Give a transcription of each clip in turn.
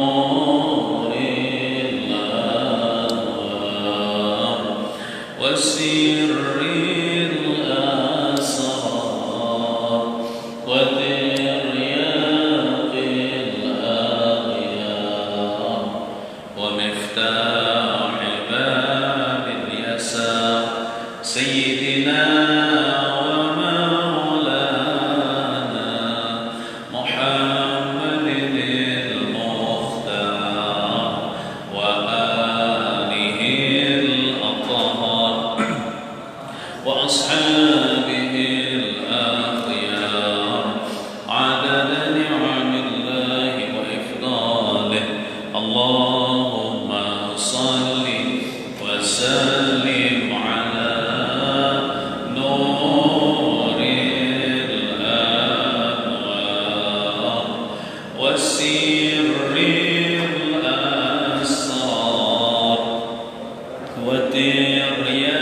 نور الأنوار وسر الأسرار وترياق الأغيار ومفتاح باب اليسار سيدنا وأصحابه الأخيار عدد نعم الله وإفضاله اللهم صل وسلم على نور الأنوار وسر الأسرار وترياق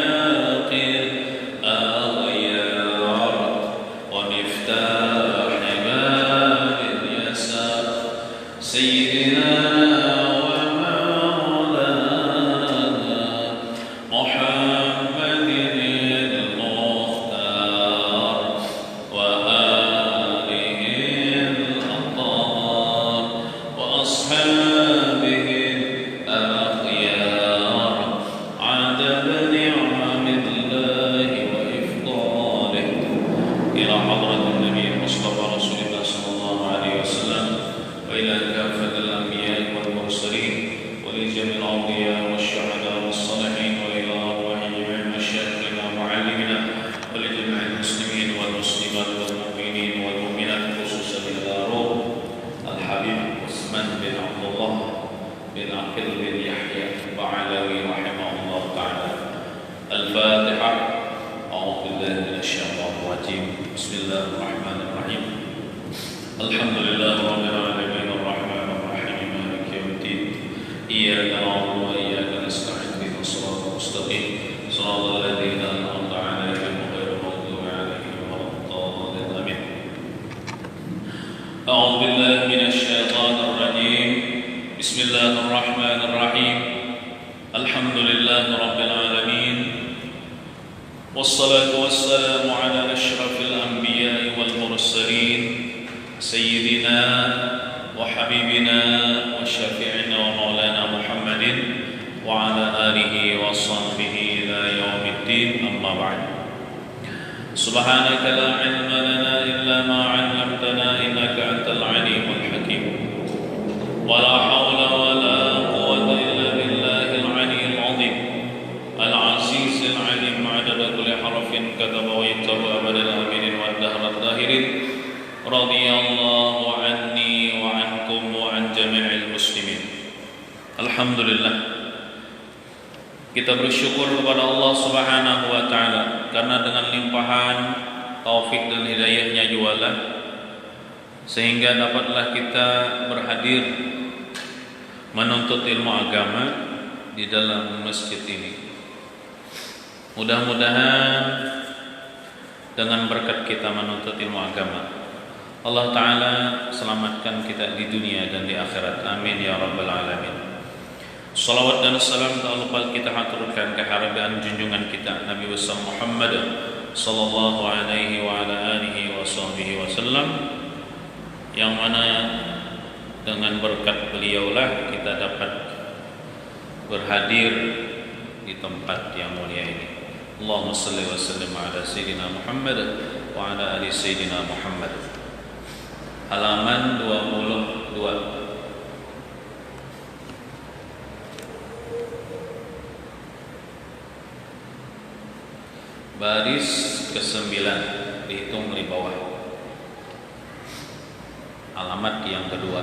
الأغيار ومفتاح باب اليسار سيدنا ومولانا محمد المختار وآله الأطهار وأصحابه الأخيار عدد نعم الله وإفضاله إلى حضرة النبي المصطفى رسول الله صلى الله عليه وسلم وإلى كافة الأنبياء والمرسلين ولجميع الأولياء والشهداء والصالحين وإلى أرواح جميع مشايخنا ومعلمنا ولجميع المسلمين والمسلمات والمؤمنين والمؤمنات خصوصا إلى روح الحبيب عثمان بن عبد الله بن عقيل بن يحيى البعلوي رحمه الله تعالى. الفاتحة. أعوذ بالله من الشيطان الرجيم. بسم الله الرحمن الرحيم. الحمد لله رب العالمين الرحمن الرحيم مالك يوم الدين إياك نعبد وإياك نستعين اهدنا الصراط المستقيم صراط الذين أنعمت عليهم غير المغضوب عليهم ولا الضالين آمين. أعوذ بالله من الشيطان الرجيم. بسم الله الرحمن الرحيم. الحمد لله رب العالمين والصلاة والسلام على أشرف الأنبياء والمرسلين سيدنا وحبيبنا وشفيعنا ومولانا محمد وعلى آله وصحبه إلى يوم الدين أما بعد سبحانك لا علم لنا إلا ما علمتنا إنك أنت العليم الحكيم ولا حول ولا قوة إلا بالله العلي العظيم العزيز العليم عدد كل حرف كتب ويكتب أبد الآمنين والدهر الظاهرين رضي الله عني وعنكم وعن جميع المسلمين. Alhamdulillah, kita bersyukur kepada Allah Subhanahu wa taala karena dengan limpahan taufik dan hidayahnya jualan sehingga dapatlah kita berhadir menuntut ilmu agama di dalam masjid ini. Mudah-mudahan dengan berkat kita menuntut ilmu agama Allah Ta'ala selamatkan kita di dunia dan di akhirat. Amin ya rabbal alamin. Salawat dan salam tak lupa kita haturkan kehadiran junjungan kita Nabi besar Muhammad sallallahu alaihi wa ala alihi wa sahbihi wasallam, yang mana dengan berkat beliaulah kita dapat berhadir di tempat yang mulia ini. Allahumma salli wa sallim ala sayyidina Muhammad wa ala ali sayyidina Muhammad. Halaman 22. Baris ke-9 dihitung dari bawah. Alamat yang kedua.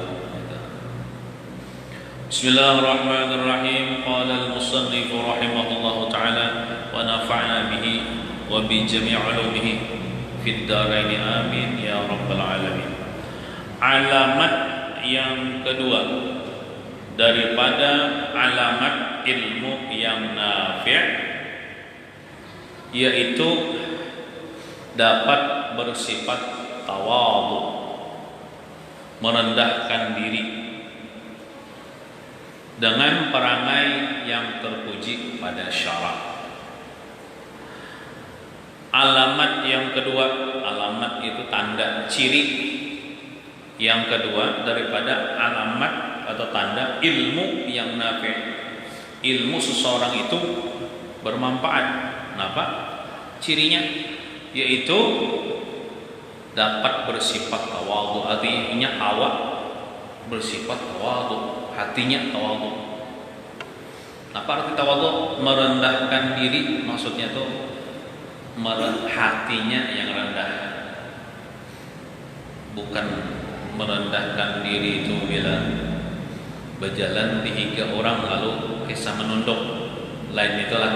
Bismillahirrahmanirrahim. Qala al-musannif rahimahullahu ta'ala wa nafa'na bihi wa bi jami' ulumihi fid dharain amin ya rabbal alamin. Alamat yang kedua daripada alamat ilmu yang nafi', yaitu dapat bersifat tawadhu, merendahkan diri dengan perangai yang terpuji pada syarak. Alamat yang kedua, alamat itu tanda, ciri yang kedua daripada alamat atau tanda ilmu yang nafi'. Ilmu seseorang itu bermanfaat. Kenapa? Cirinya yaitu dapat bersifat tawadhu, artinya awak bersifat tawadhu, hatinya tawadhu. Apa arti tawadhu? Merendahkan diri, maksudnya tuh hatinya yang rendah, bukan merendahkan diri itu bila berjalan dihiga orang lalu kisah menunduk, lain itulah.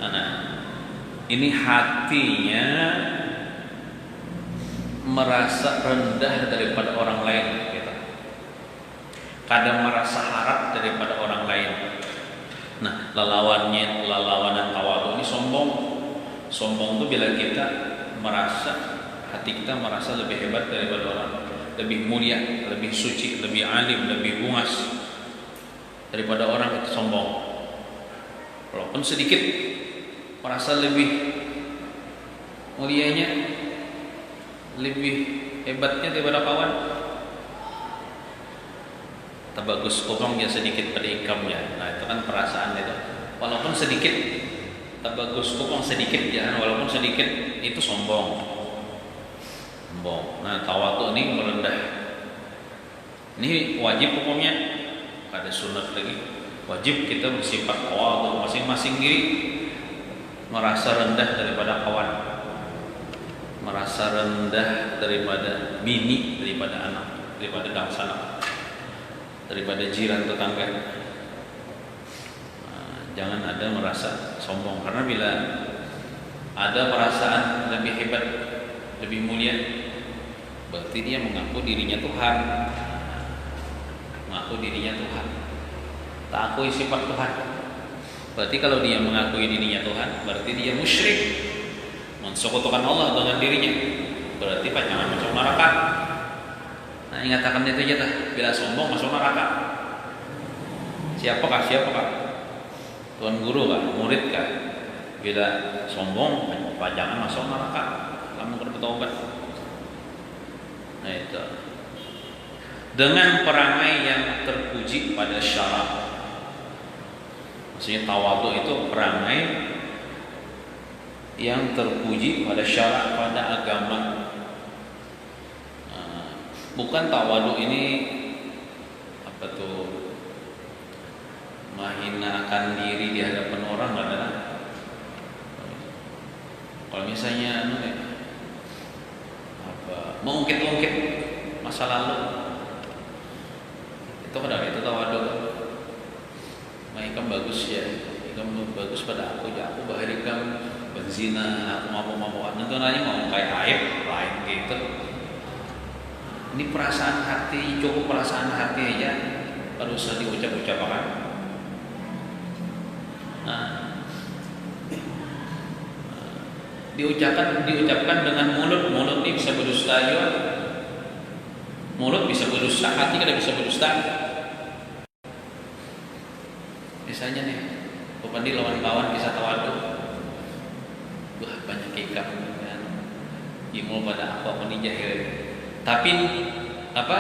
Nah, ini hatinya merasa rendah daripada orang lain, gitu. Kadang merasa harap daripada orang lain. Nah, lalawanan tawadhu ini sombong. Sombong itu bila kita merasa, hati kita merasa lebih hebat daripada orang, lebih mulia, lebih suci, lebih alim, lebih bungas daripada orang, itu sombong. Walaupun sedikit merasa lebih mulianya, lebih hebatnya daripada kawan. Tabagus kopong ya sedikit pada ikamnya. Nah, itu kan perasaan itu. Walaupun sedikit, tabagus kopong sedikit ya, walaupun sedikit itu sombong. Sombong. Nah, tawadhu ini merendah. Ini wajib hukumnya. Ada sunat lagi. Wajib kita bersifat tawadhu, masing-masing diri merasa rendah daripada kawan, merasa rendah daripada bini, daripada anak, daripada dangsana, daripada jiran tetangga. Jangan ada merasa sombong, karena bila ada perasaan lebih hebat, lebih mulia, berarti dia mengaku dirinya Tuhan, mengaku dirinya Tuhan, tak akui sifat Tuhan. Berarti kalau dia mengakui dirinya Tuhan, berarti dia musyrik, mensekutukan Allah dengan dirinya, berarti jangan masuk neraka. Nah, ingatakan itu aja dah, bila sombong masuk neraka. Siapakah? Tuan guru kah? Murid kah? Bila sombong, jangan masuk neraka. Kamu kena bertobat. Nah, itu. Dengan perangai yang terpuji pada syarak. Maksudnya tawadhu itu perangai yang terpuji pada syarak, pada agama. Bukan tawadhu ini apa tuh, menghinakan diri di hadapan orang, adalah kalau misalnya mengungkit-ungkit masa lalu, itu kadang itu tawadhu. Ikam bagus ya, ikam bagus pada aku ya, aku bahari ikam berzina, aku mabuk-mabukan, nanti nanya mau kayak aib lain gitu. Ini perasaan hati, cukup perasaan hati aja, baru usah diucap-ucapkan. Nah, diucapkan dengan mulut ini bisa berdusta juga. Mulut bisa berdusta, hati tidak bisa berdusta. Misalnya nih, Pupandi lawan kawan kisah tawadhu, wah banyak ikan kan, imul pada apa nih jahil. Tapi apa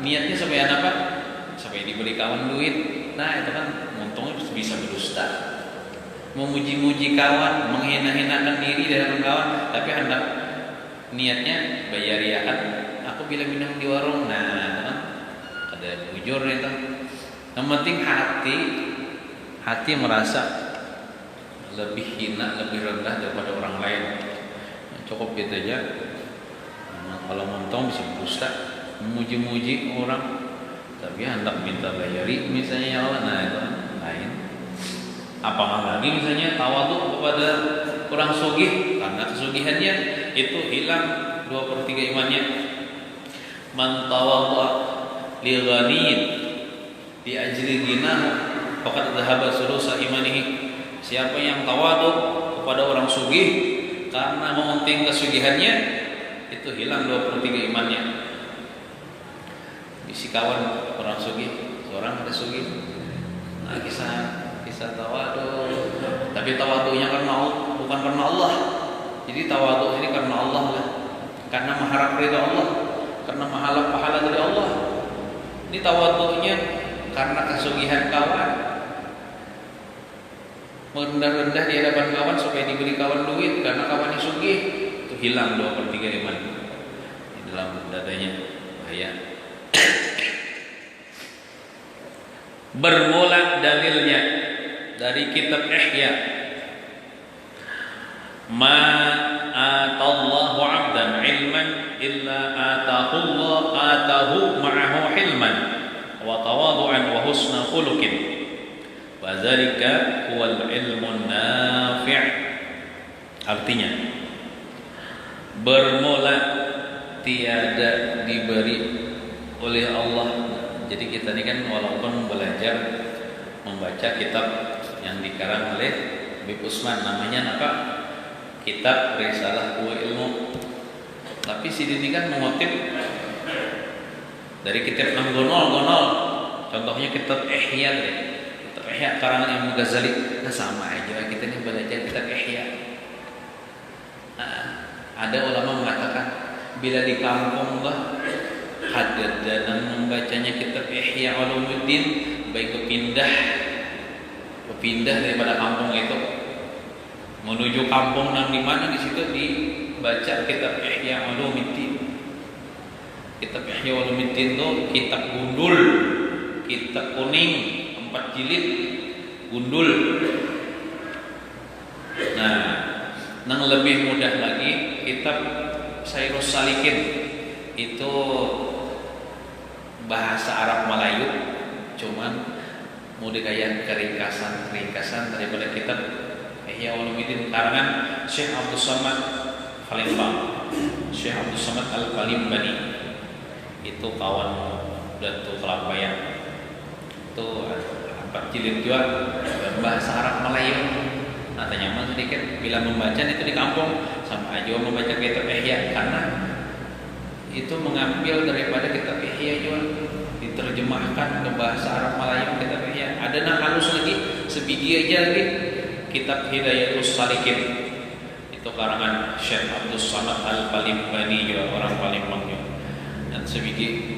niatnya supaya apa? Supaya diberi kawan duit. Nah, itu kan untungnya bisa berdusta, memuji-muji kawan, menghina-hinakan diri dari kawan, tapi hendak niatnya bayariakan. Aku bila minum di warung, nah kan ada bujur itu. Yang penting hati merasa lebih hina, lebih rendah daripada orang lain. Cukup gitu aja. Kalau montong bisa berdusta, memuji-muji orang, tapi hendak minta bayari misalnya ya Allah, nah itu lain. Apakah lagi misalnya tawadhu kepada orang sugih, karena kesugihannya itu hilang 2/3 imannya. Man tawadha li ghaniyin bi ajli ghinahu faqad dhahaba sulusa imanihi. Siapa yang tawadhu kepada orang sugih karena mementing kesugihannya, itu hilang 2/3 imannya. Bisi kawan orang sugih, seorang orang ada sugih. Nah, kisah tawadu. Tapi tawadunya bukan karena Allah. Jadi tawadu ini karena Allah lah. Karena mengharap ridha Allah, karena mengharap pahala dari Allah. Ini tawadunya karena kesugihan kawan. Merendah-rendah di hadapan kawan supaya diberi kawan duit karena kawannya sugih. Itu hilang 2/3 iman di dalam dadanya. Bahaya. Bermula dalilnya dari kitab Ihya. Ma atallahu 'abdan 'ilman illa atahu ma'ahu hilman wa tawadu'an wa husna khuluqin wa dzalika huwal ilmun nafi'. Artinya, bermula tiada diberi oleh Allah. Jadi kita ini kan walaupun belajar membaca kitab yang dikarang oleh Habib Usman, namanya apa? Kitab Risalah Dua Ilmu. Tapi sini ini kan mengutip dari kitab gonol. Contohnya kitab Ihya deh. Kitab Ihya karangan Imam Ghazali. Nah sama aja kita ini belajar kitab Ihya. Nah, ada ulama mengatakan bila di kampung lah hadir dalam membacanya kitab Ihya Ulumuddin, baik berpindah daripada kampung itu menuju kampung yang di mana di situ dibaca kitab Ihya Ulumuddin. Kitab Ihya Ulumuddin itu kitab gundul, kitab kuning 4 jilid gundul. Nah, yang lebih mudah lagi kitab Sairus Salikin, itu bahasa Arab Melayu, cuman mau dikaya keringkasan daripada kitab Ihya Ulumuddin karangan Syekh Abdul Samad Al-Palimbani. Syekh Abdul Samad Al-Palimbani itu kawan Datu Kelabayan. Itu 4 jilid juga bahasa Arab Melayu. Nah, tanya sedikit bila membaca itu di kampung sama aja membaca kitab Ihya, karena itu mengambil daripada kitab Ihya juga diterjemahkan ke bahasa Arab Melayu kitab Ihya. Ada yang halus lagi, sebiji aja lagi kitab Hidayatus Salikin. Itu karangan Syekh Abdul Samad Al-Palimbani juga, orang Palembang juga. Dan sebiji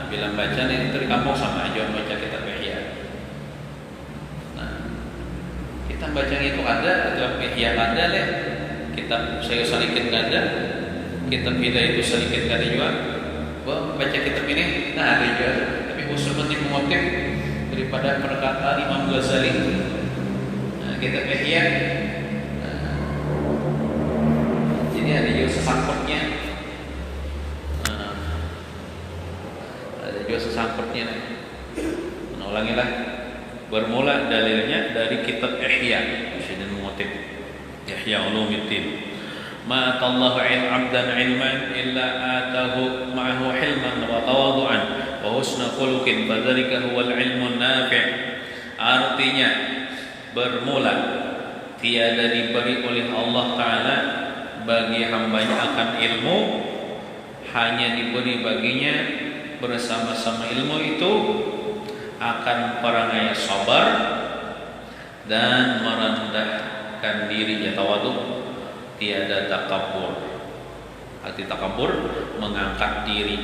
bila baca itu di kampung sama aja membaca kitab Ihya. Nah, kita baca itu ada, kitab Ihya ada deh. Kitab Sairus Salikin ada. Kitab Hidayatus Salikin ada juga. Baca kitab ini, nah ada juga. Tapi khusus penting mengutip daripada perkataan Imam Ghazali. Nah, kitab Ihya. Jadi ada juga sesangkutnya. Ada juga sesangkutnya. Ulangilah. Bermula dalilnya dari kitab Ihya. Saya mengutip Ihya Ulumuddin. Ma atallahu 'abdan 'ilman illa atahu ma'ahu hilman wa tawadu'an wa husna khuluqin fadzalika huwal 'ilmun nafi'. Artinya bermula tiada diberi oleh Allah Ta'ala bagi hambanya akan ilmu, hanya diberi baginya bersama-sama ilmu itu akan perangai sabar dan merendahkan diri, tawadu. Tiada takabur. Arti takabur mengangkat diri,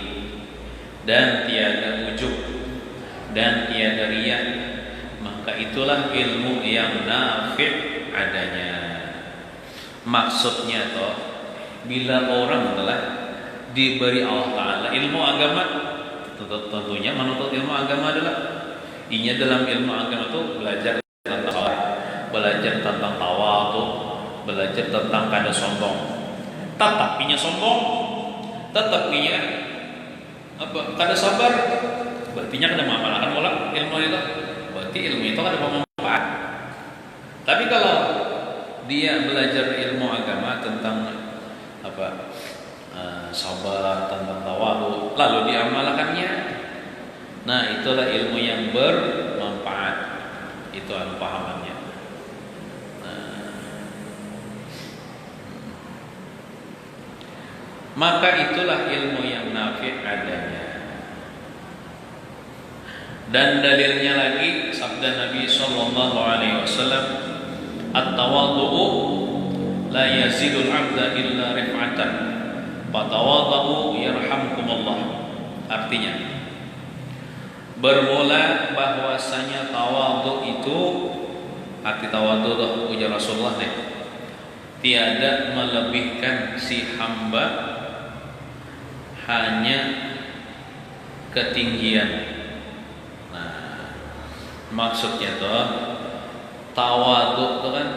dan tiada ujub, dan tiada riya. Maka itulah ilmu yang nafi' adanya. Maksudnya toh, bila orang telah diberi Allah Ta'ala ilmu agama, tentunya menuntut ilmu agama adalah inya dalam ilmu agama itu belajar tentang sabar, belajar tentang tawadu, belajar tentang kada sombong. Tetap inya sombong, tetap inya kada sabar, berarti nya kada mengamalkan pola ilmu itu. Berarti ilmu itu kada bermanfaat. Tapi kalau dia belajar ilmu agama tentang sabar, tentang tawadu, lalu diamalkannya, nah itulah ilmu yang bermanfaat. Itu pahamannya. Maka itulah ilmu yang nafi' adanya. Dan dalilnya lagi sabda Nabi sallallahu alaihi wasallam, "At-tawadhu'u la yazidul 'abda illa rif'atan. Fatawadhu yarhamkumullah." Artinya, bermula bahwasanya tawadhu itu, arti tawadhu itu ujar Rasulullah deh, tiada melebihkan si hamba, hanya ketinggian. Nah, maksudnya tuh tawadhu itu kan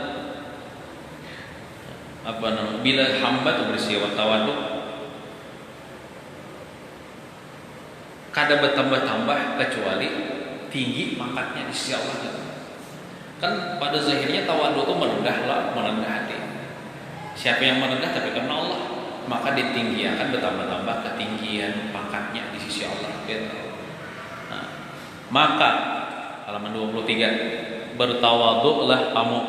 apa namanya? Bila hamba tuh bersifat tawadhu, kada bertambah-tambah kecuali tinggi pangkatnya di sisi Allah gitu. Kan pada zahirnya tawadhu itu merendah hati. Siapa yang merendah tapi karena Allah, maka ditinggikan bertambah-tambah ketinggian pangkatnya di sisi Allah gitu. Nah, maka halaman 23, bertawadhulah kamu,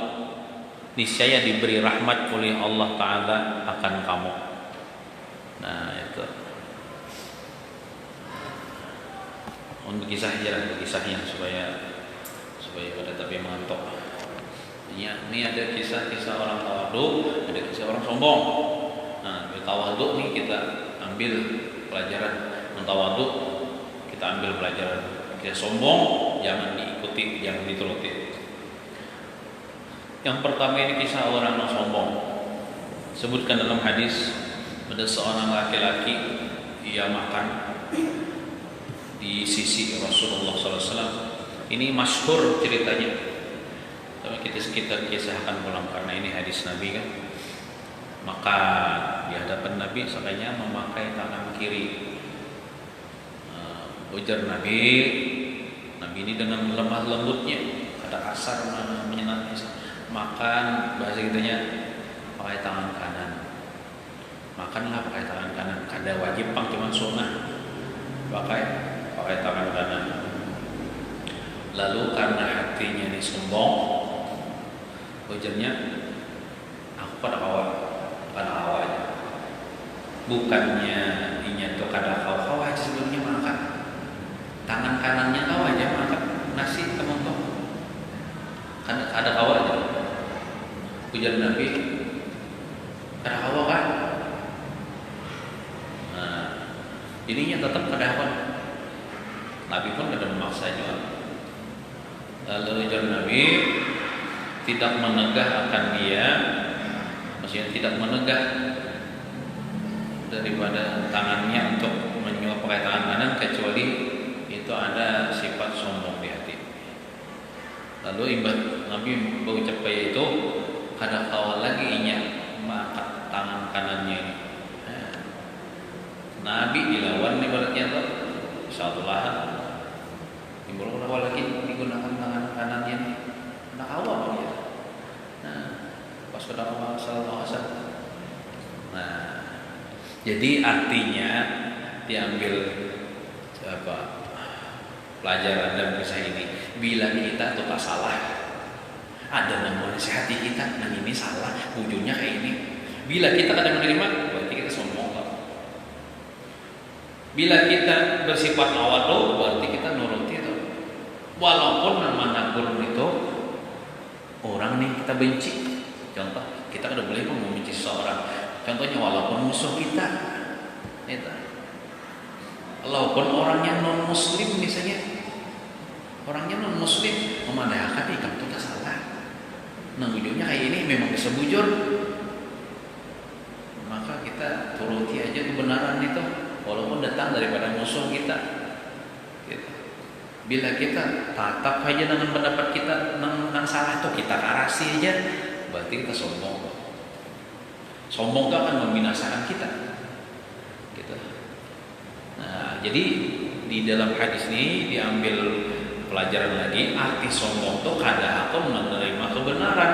niscaya diberi rahmat oleh Allah Ta'ala akan kamu. Nah itu untuk kisahnya supaya pada tapi mengantuk. Ini ada kisah-kisah orang tawadhu, ada kisah orang sombong. Nah, di tawadhu nih kita ambil pelajaran, tawadhu kita ambil pelajaran. Kita sombong jangan diikuti, jangan dituruti. Yang pertama ini kisah orang yang sombong. Sebutkan dalam hadis, ada seorang laki-laki ia makan di sisi Rasulullah SAW. Ini masyhur ceritanya, tapi kita kisahkan ulang karena ini hadis Nabi kan. Maka di hadapan Nabi sekalinya memakai tangan kiri. Ujar Nabi ini dengan lemah lembutnya, ada kasar menyenatnya. Makan bahasa kitanya pakai tangan kanan. Makanlah pakai tangan kanan. Kada wajib pang, cuma sunnah pakai tangan kanan. Lalu karena hatinya ini sombong, ujarnya, aku pada awal aja. Bukannya inya tuh kada kau aja sebelumnya makan. Tangan kanannya kau aja makan nasi teman-teman. Kan ada kau aja. Ujar Nabi, kada kau kan? Nah, ininya tetap kada kau. Nabi pun kada memaksanya. Lalu ujar Nabi, tidak menegah akan dia, maksudnya tidak menegah daripada tangannya untuk menyuap pakai tangan kanan, kecuali itu ada sifat sombong di hati. Lalu Nabi berucap kayak itu, kada kawal lagi inya mengangkat tangan kanannya ini. Nabi dilawan nih berarti itu satu lahan. Timbul awal lagi digunakan tangan kanannya nih. Nak awal ya. Nah, pas sudah awal sallallahu alaihi wasallam. Nah, jadi artinya diambil pelajaran dalam kisah ini. Bila kita tuh tak salah, ada yang menasihati kita, nah ini salah, ujungnya kayak ini. Bila kita kadang menerima, berarti kita sombong. Bila kita bersifat tawadhu, berarti kita nuruti itu. Walaupun nama guru itu orang nih kita benci. Contoh, kita kada boleh membenci seseorang. Contohnya walaupun musuh kita, itu. Walaupun orangnya non muslim misalnya, orangnya non muslim memandangkan kamu itu tak salah. Nah ujungnya kayak ini memang bisa bujur, maka kita turuti aja kebenaran itu, walaupun datang daripada musuh kita. Gitu. Bila kita tatap aja dengan pendapat kita yang salah tuh kita karasi aja, berarti kita sombong. Sombong itu akan membinasakan kita. Gitu. Nah, jadi di dalam hadis ini diambil pelajaran lagi, arti sombong itu kada aku menerima kebenaran,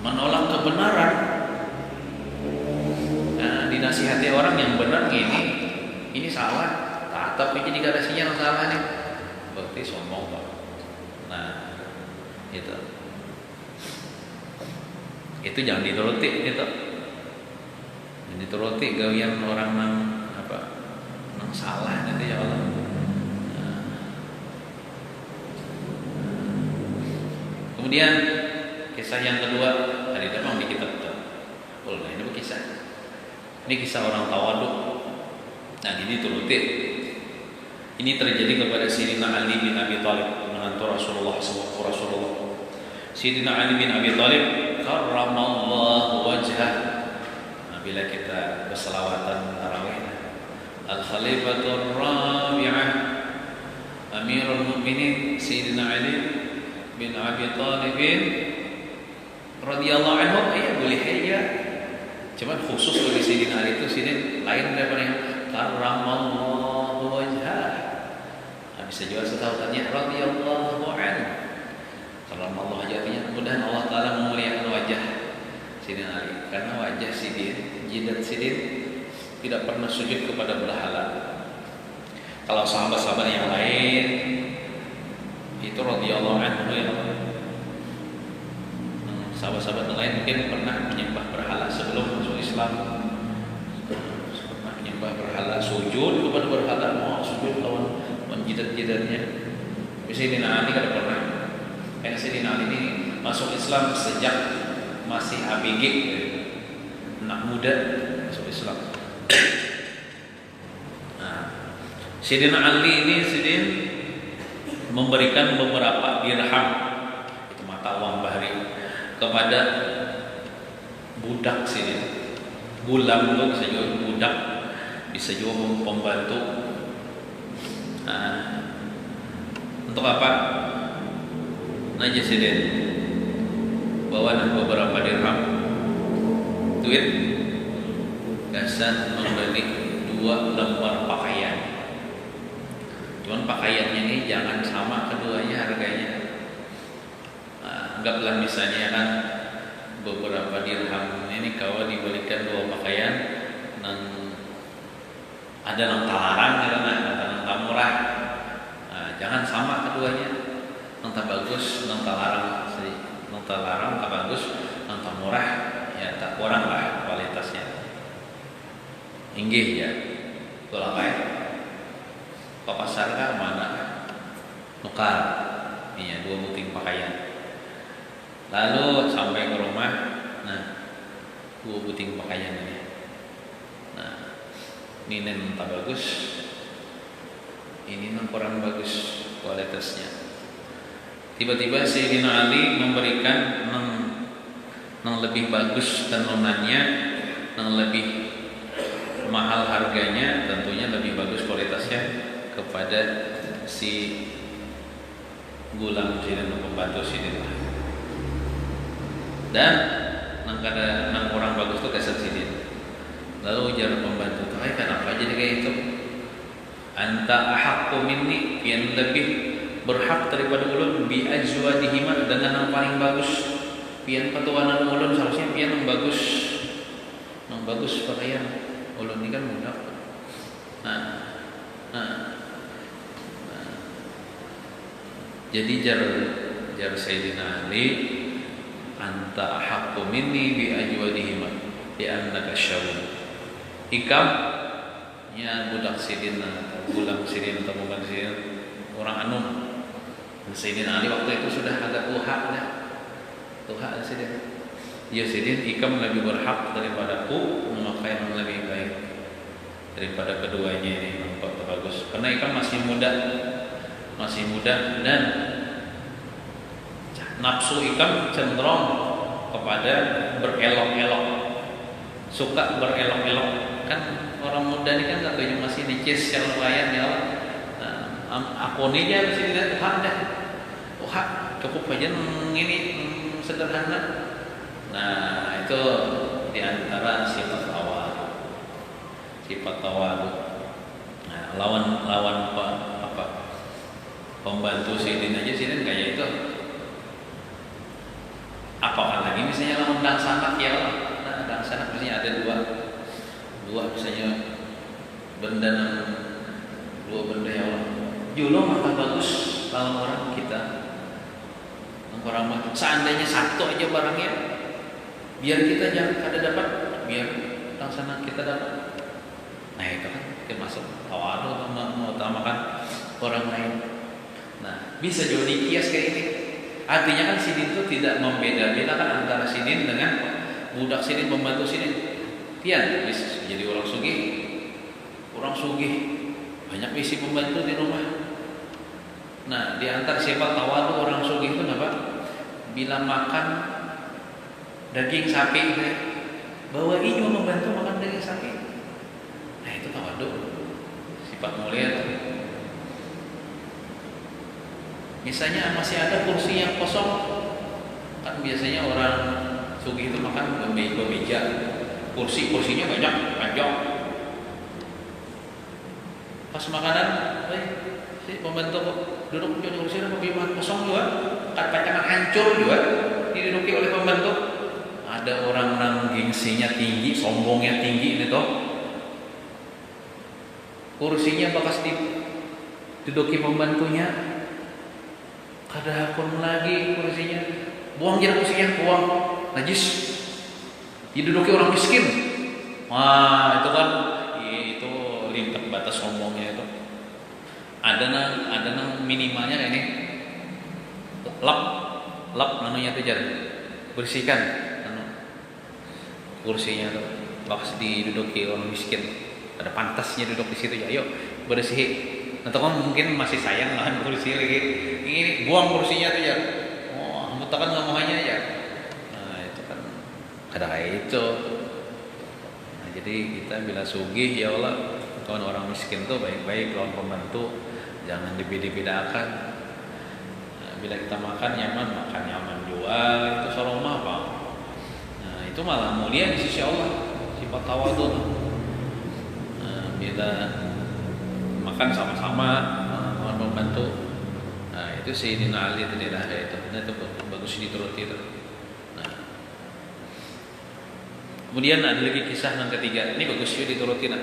menolak kebenaran. Nah, dinasihati orang yang benar ini salah. Tapi jadi gak ada sinyal salah nih, berarti sombong Pak. Nah, itu jangan dituruti itu. Jangan dituruti gawian orang nang salah nanti ya Allah. Nah, Kemudian kisah yang kedua hari depan di kitab ini kisah. Ini kisah orang tawaduk. Nah, ini turutin. Ini terjadi kepada Sayyidina Ali bin Abi Thalib, menantu Rasulullah SAW. Sayyidina Ali bin Abi Thalib karramallahu wajhah. Nah, bila kita berselawatan tarawih, Al-Khalifatur Rabi'ah Amirul Mukminin Sayyidina Ali bin Abi Thalib radhiyallahu anhu, boleh aja. Cuman khusus bagi Sayyidina Ali itu sini lain daripada yang karramallahu wajhah. Nah, bisa juga setautannya radhiyallahu anhu. Karramallahu wajhahnya mudah Allah Taala memuliakan wajah Sayyidina Ali, karena wajah Sidin, jidat Sidin tidak pernah sujud kepada berhala. Kalau sahabat-sahabat yang lain itu radhiyallahu anhu ya. Sahabat-sahabat yang lain mungkin pernah menyembah berhala sebelum masuk Islam. Pernah menyembah berhala, sujud kepada berhala, mau sujud lawan jidat-jidatnya. Sayyidina Ali kada pernah. Karena Sayyidina Ali ini masuk Islam sejak masih ABG, anak muda masuk Islam. Nah, Sayyidina Ali ini memberikan beberapa dirham, itu mata uang bahri, kepada budak sini. Gulam itu bisa juga budak, bisa juga pembantu. Nah, untuk apa? Naja Sidin bawa beberapa dirham duit gasan membeli 2 lembar pakaian. Cuman pakaiannya ini jangan sama keduanya harganya. Anggaplah misalnya kan beberapa dirham ini kalau dibelikan 2 pakaian nang ada nang talarang, ada nang murah. Nah, jangan sama keduanya. Nang bagus, nang talarang, nang talarang tak bagus, nang murah ya tak kurang lah kualitasnya. Inggih ya. Kalau kayak ke pasar kan mana nukar, iya 2 buting pakaian. Lalu sampai ke rumah, nah 2 buting pakaian ini. Nah, ini tak bagus, ini kurang bagus kualitasnya. Tiba-tiba Sayyidina Ali memberikan yang lebih bagus tenunannya, yang lebih mahal harganya, tentunya lebih bagus kualitasnya kepada si gulam Sayyidina, pembantu Sayyidina. Dan nang kurang bagus itu kasar Sidin. Lalu ujar pembantu itu, kenapa jadi kayak itu? Anta ahaqqu minni, yang lebih berhak daripada ulun bi ajwadihima, dengan yang paling bagus. Pian petuanan ulun seharusnya pian yang bagus pakaian. Ulun ini kan budak. Jadi jar Sayyidina Ali, anta ahaqqu minni bi ajwadihima li annaka syawun. Ikam nya budak Sidin, gulam Sidin atau bukan Sidin, orang anum. Sayyidina Ali waktu itu sudah agak tuha Sidin. Ya Sidin, ikam lebih berhak daripadaku memakai yang lebih baik daripada keduanya ini, nampak bagus. Karena ikam masih muda dan nafsu ikam cenderung kepada berelok-elok, suka berelok-elok. Kan orang muda ini kan gak kayak masih nicis yang layan ya. Aku ini aja mesti lihat cukup aja ini sederhana. Nah, itu diantara sifat tawadu. Nah, lawan pembantu Sidin aja Sidin kayak itu. Apakah lagi misalnya lawan dang sanak ya Allah. Nah, dang sanak misalnya ada dua misalnya benda, 2 benda ya Allah. Julung akan bagus lawan orang kita. Orang seandainya 1 aja barangnya, biar kita jangan kada dapat, biar laksana kita dapat. Nah itu kan termasuk tawadu, mengutamakan orang lain. Nah bisa juga dikias kayak ini. Artinya kan Sidin itu tidak membeda-bedakan antara Sidin dengan budak Sidin, pembantu Sidin. Pian bisa jadi orang sugih. Orang sugih banyak isi pembantu di rumah. Nah, di antara sifat tawadu orang sugih itu apa? Bila makan daging sapi, bawa ijo membantu makan daging sapi. Nah, itu tawadu. Sifat mulia. Misalnya masih ada kursi yang kosong, kan biasanya orang sugih itu makan bemeja, kursinya banyak, panjang. Pas makanan, si pembantu duduk di kursi dan pembimbingan kosong juga, kacakan hancur juga diduduki oleh pembantu. Ada orang gengsinya tinggi, sombongnya tinggi ini toh. Kursinya bekas diduduki pembantunya. Kada pun lagi kursinya, buang aja kursinya, buang, najis. Diduduki orang miskin. Wah, itu kan itu lintah batas sombongnya itu. Ada nang minimalnya kayak ini. Lap namanya itu jar. Bersihkan kursinya tuh. Bakas diduduki orang miskin. Ada pantasnya duduk di situ ya. Ayo bersih. Atau kan mungkin masih sayang lah kursi lagi. Ini buang kursinya tuh ya. Oh, mutakan ngomongannya ya. Nah, itu kan ada kayak itu. Nah, jadi kita bila sugih ya Allah, kawan orang miskin tuh baik-baik lawan pembantu, jangan dibeda-bedakan. Nah, bila kita makan nyaman jual itu saroma apa? Nah, itu malah mulia di sisi Allah, sifat tawadhu. Nah, bila makan sama-sama orang membantu. Nah, itu Sayyidina Ali itu tidak ada itu. Nah, itu bagus dituruti itu. Nah. Kemudian ada lagi kisah yang ketiga. Ini bagus juga dituruti. Nah.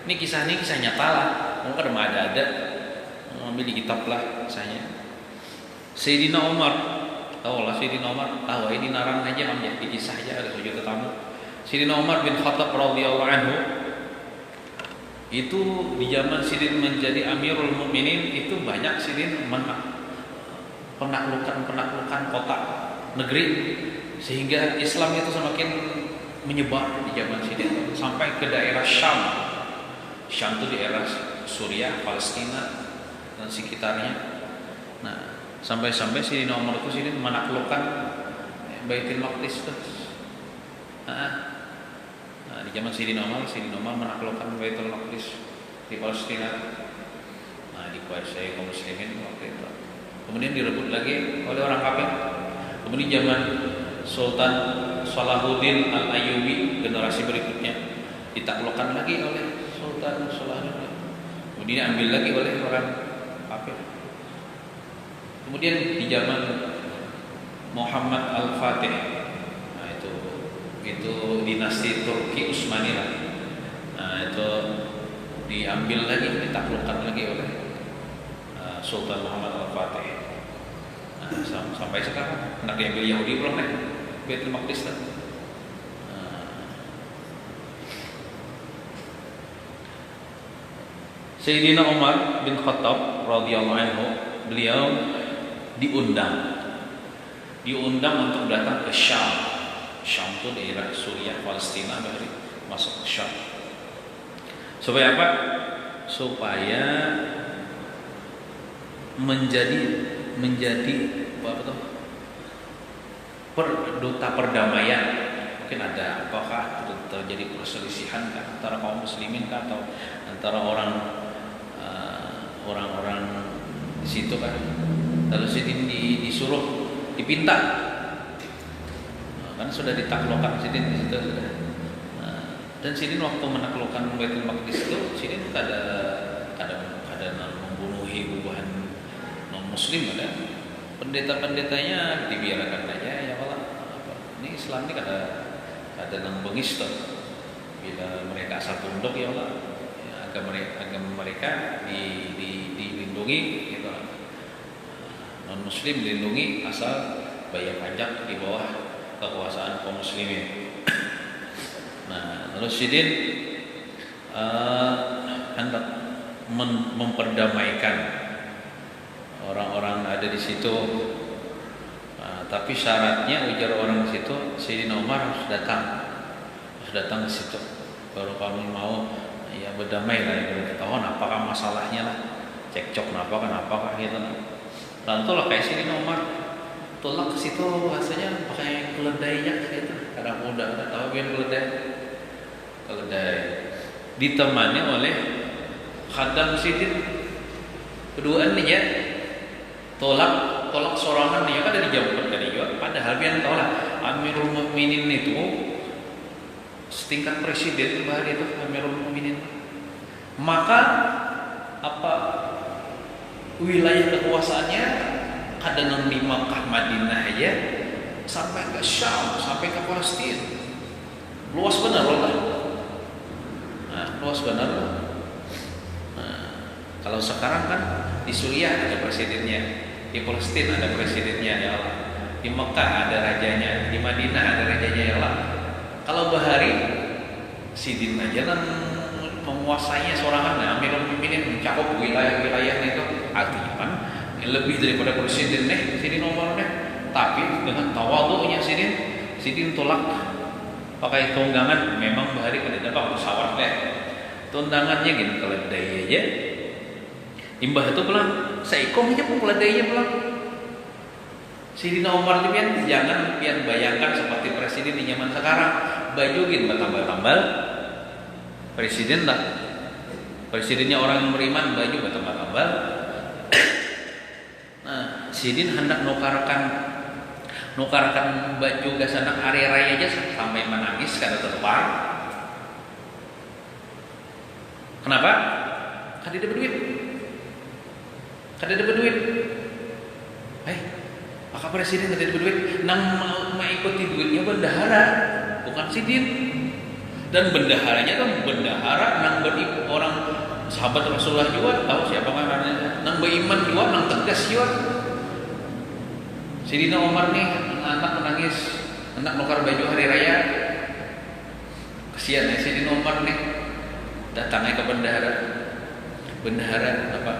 Ini kisah nyata lah. Mungkin ada. Ambil di kitab lah kisahnya. Sayyidina Umar, tahu lah Sayyidina Umar. Tahu ini narang aja namanya di kisah aja ada sujud tetamu. Sayyidina Umar bin Khattab radhiyallahu anhu itu di zaman Sidin menjadi Amirul Mukminin itu banyak Sidin penaklukan kota negeri sehingga Islam itu semakin menyebar di zaman Sidin sampai ke daerah Syam. Syam itu di daerah Suriah, Palestina dan sekitarnya. Nah, sampai Sidin Umar itu Sidin menaklukkan Baitul Maqdis itu. Nah, di zaman Sayyidina Umar menaklukkan Baitul Maqdis di Palestina. Nah, dikuasai kaum muslimin waktu itu. Kemudian direbut lagi oleh orang kafir. Kemudian zaman Sultan Salahuddin Al-Ayyubi generasi berikutnya ditaklukkan lagi oleh Sultan Salahuddin. Kemudian ambil lagi oleh orang kafir. Kemudian di zaman Muhammad Al-Fatih, itu dinasti Turki Utsmaniyah. Nah, itu diambil lagi, ditaklukkan lagi oleh Sultan Muhammad Al-Fatih. Nah, sampai sekarang hendak diambil Yahudi belum nih Baitul Maqdis. Sayyidina Umar bin Khattab radhiyallahu anhu, beliau diundang untuk datang ke Syam. Syam itu daerah Suriah, Palestina, dari masuk ke Syam. Supaya apa? Supaya menjadi duta perdamaian. Mungkin ada apakah terjadi perselisihan antara kaum muslimin atau antara orang-orang di situ kan. Lalu Sidin disuruh dipinta. Kan sudah ditaklukkan Sidin di situ sudah. Dan Sidin waktu menaklukkan Baitul Maqdis itu Sidin kada membunuhi bubuhan non muslim ada. Pendeta-pendetanya dibiarkan aja ya Allah. Ini Islam ini kada nang bengis tuh. Bila mereka asal tunduk ya Allah, ya, agama mereka dilindungi gitu. Non muslim dilindungi asal bayar pajak di bawah kekuasaan kaum muslimin. Nah, lalu Sidin hendak memperdamaikan orang-orang ada di situ. Tapi syaratnya ujar orang situ Sayyidina Umar harus datang ke situ baru kami mau ya berdamai lah, ya ketahuan apakah masalahnya lah, cekcok kenapa gitu. Tentulah kayak Sayyidina Umar tolak ke situ rasanya pakai keledainya gitu, kadang muda tahu biar keledai ditemani oleh khadam Sidin keduaan nih ya, tolak sorangan nih ya, kan dari jam tadi juga. Padahal biar tahu lah Amirul Mukminin itu setingkat presiden bahari itu Amirul Mukminin. Maka apa wilayah kekuasaannya kadang di Makkah Madinah aja sampai ke Syam, sampai ke Palestina. Luas benar loh. Luas benar loh. Kalau sekarang kan di Suriah ada presidennya, di Palestina ada presidennya ya Allah, di Mekah ada rajanya, di Madinah ada rajanya ya Allah. Kalau bahari Sidin aja kan menguasainya sorangan, Amirul Mukminin mencakup wilayah-wilayah itu, artinya kan lebih daripada presiden Sidin Umar tapi dengan tawadhu'nya Sidin tolak pakai tunggangan. Memang bahari kada dapat pesawat tundangannya gini keledai aja. Imbah itu pulang, seikong aja pun keledainya pulang. Sayyidina Umar itu jangan bayangkan seperti presiden di zaman sekarang, baju gini bertambal-tambal. Presiden lah, presidennya orang yang beriman, baju bertambal-tambal. Nah, Sidin hendak nukarkan baju gasanak hari raya aja sampai menangis karena tertepar. Kenapa? Kada dapat duit. Maka presiden kada dapat duit, nang mengikuti duitnya bendahara, bukan Sidin. Dan bendaharanya tuh bendahara nang orang sahabat Rasulullah juga, tahu siapa namanya, nang beriman juga, nang tegas juga. Sayyidina Umar nih anak menangis, anak nukar baju hari raya. Kesian ya Sayyidina Umar nih, datangnya ke bendahara apa?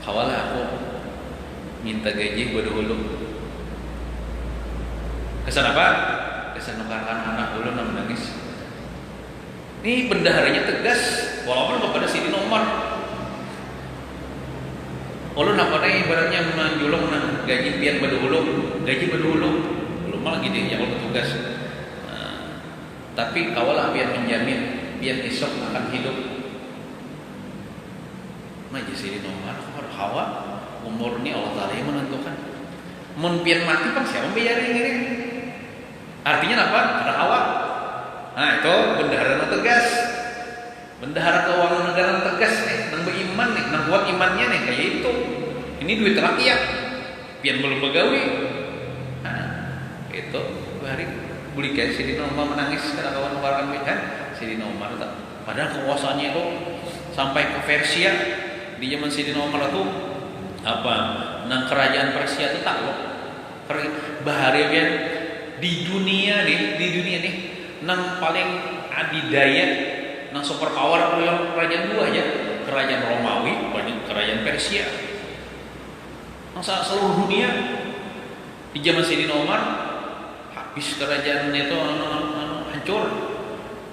Kawalah aku minta gaji gue dulu. Kesan apa? Kesan nukarkan anak dulu nang menangis. Ini bendaharanya tegas, walaupun kepada Sayyidina Umar. Ulun apa nih ibaratnya menjulung gaji pian berdahulu, belum malah gini yang petugas. Tapi kawalah pian menjamin, pian esok akan hidup. Maji Sayyidina Umar, hawa umur ini Allah Taala yang menentukan. Mun pian mati kan siapa bayarin ini? Artinya apa? Ada hawa. Nah itu bendahara tegas, bendahara keuangan negara tegas nih, nang beriman nih, nang kuat imannya nih kayak itu. Ini duit rakyat, pian belum begawi. Nah, itu hari beli kayak Sayyidina Umar menangis karena kawan mengeluarkan duit kan, Sayyidina Umar tak. Padahal kekuasaannya itu sampai ke Persia di zaman Sayyidina Umar itu apa? Nang kerajaan Persia itu takluk. Bahari pian di dunia nih. Nang paling adidaya, nang super power kerajaan dua aja, kerajaan Romawi, kerajaan Persia. Nang seluruh dunia di zaman Sayyidina Umar habis kerajaan itu hancur,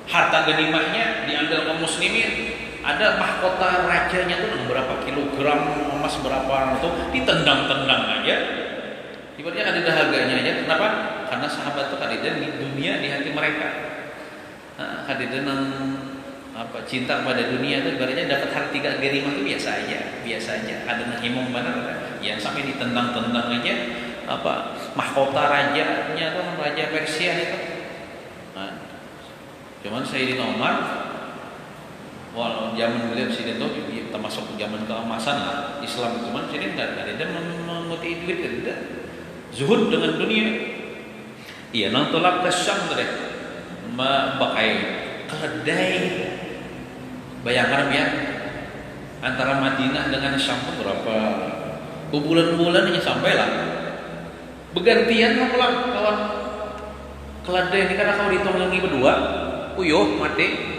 harta ganimahnya diambil kaum muslimin. Ada mahkota rajanya tuh nang berapa kilogram emas berapa itu ditendang-tendang aja. Ibaratnya ada dahaganya aja. Kenapa? Karena sahabat itu kadidan di dunia di hati mereka. Kadidan apa cinta pada dunia itu ibaratnya dapat harta ganimah itu biasa aja. Ada nahimum benar yang sampai ditendang-tendang aja apa mahkota rajanya tuh raja Persia itu. Cuman Sayyidina Umar walau zaman beliau Sidin itu termasuk zaman keemasan lah Islam, cuman Sidin tidak mengikuti duit tidak. Zuhud dengan dunia. Iya, nang tolak ke Syam tadi, pakai keledai. Bayangkan ya, antara Madinah dengan Syam itu berapa bulan-bulan ini sampai lah. Bergantian lah pulang kawan keledai ini karena kalau ditunggangi berdua, uyuh mati.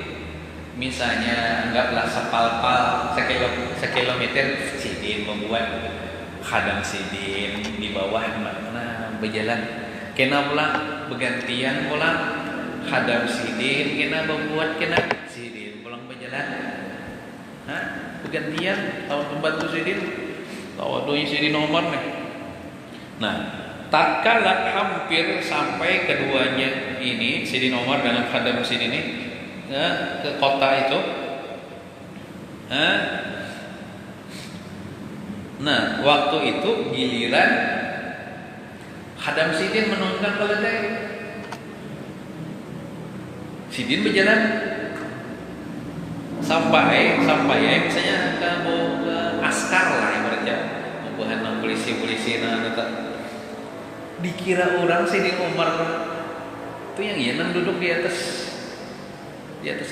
Misalnya anggaplah sepal-pal sekilometer, Sidin membuat kadang sidin di bawah mana berjalan kena pula bergantian pula kadang sidin kena membuat kena sidin pulang berjalan bergantian tahu pembantu sidin tahu doi sidin nomor nih. Nah, tatkala hampir sampai keduanya ini sidin Umar dengan kadang sidin ini ke kota itu. Nah, waktu itu giliran Khadam Sidin menunggang keledai. Sidin berjalan sampai misalnya ke askar lah ibaratnya, bukan polisi dikira orang Sidin Umar itu yang duduk di atas